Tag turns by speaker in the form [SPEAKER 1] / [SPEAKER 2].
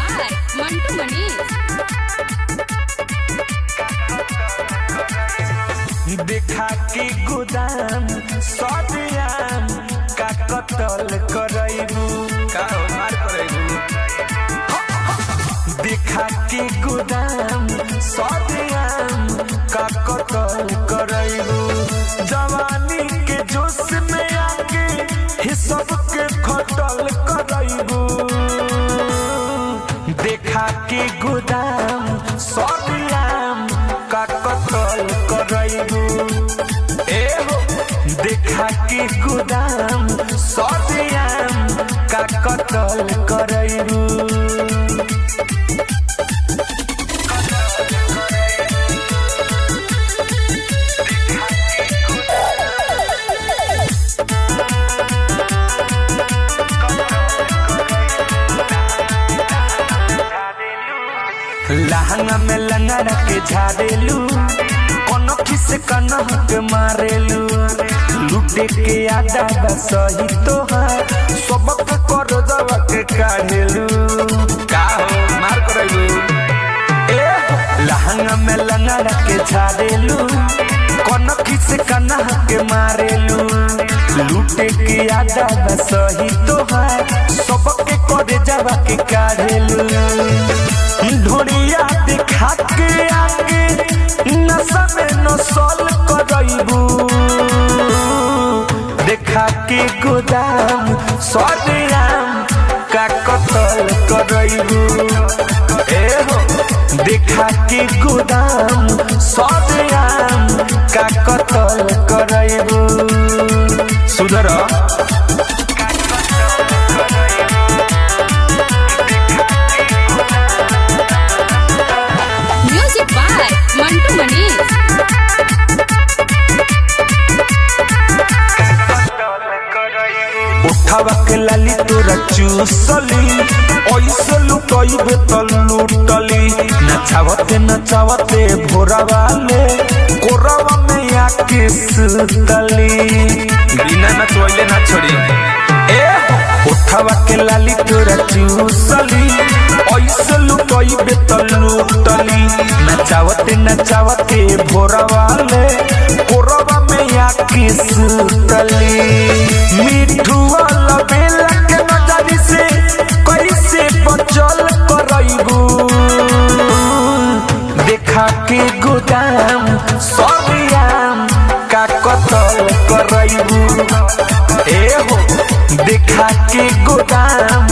[SPEAKER 1] by Mantu Manish.
[SPEAKER 2] देखा के गोदाम सदियाम का कतल करैबू का मार करैबू देखा के गोदाम सदियाम का कतल करैबू जवानी के जोश में आके ही सबके खटल करैबू देखा के गोदाम सदियाम का कतल करैबू ए हो देखा के गोदाम सदियाम का कतल करैबू लहंगा में लंगड़ा के झाड़ेलू कोनो किस कनह के मारेलू लुटे के आदा बसही तोहार सबके कर दवा के काढ़ेलू का हो मार करैलू ए लहंगा में लंगड़ा के झाड़ेलू कोनो किस कनह के मारेलू लुटे के आदा बसही तोहार सबके कर दवा के काढ़ेलू ढोड़िया दिखा के आगे नशा में नसल करैबू देखा के गोदाम सदियाम का कतल करैबू ए हो देखा के गोदाम सदियाम का कतल करैबू सुधर
[SPEAKER 1] Music by Mantu Manish.
[SPEAKER 2] उठावा के लाली तोरा चूसली ऐसे लुटइबे त लुटली नचावते भोरावाले कोरावा में आके सुतली बिना नचवैले ना छोड़ी ए उठावा के लाली तोरा चूसली ऐसे लुटइबे त लुटली नचावते भोरावाले कोरावा में आके सुतली मिठू वाला बेला के नजरी से कैसे बचल करैबू देखा के गोदाम सदियाम का कतल करैबू ए हो देखा के गोदाम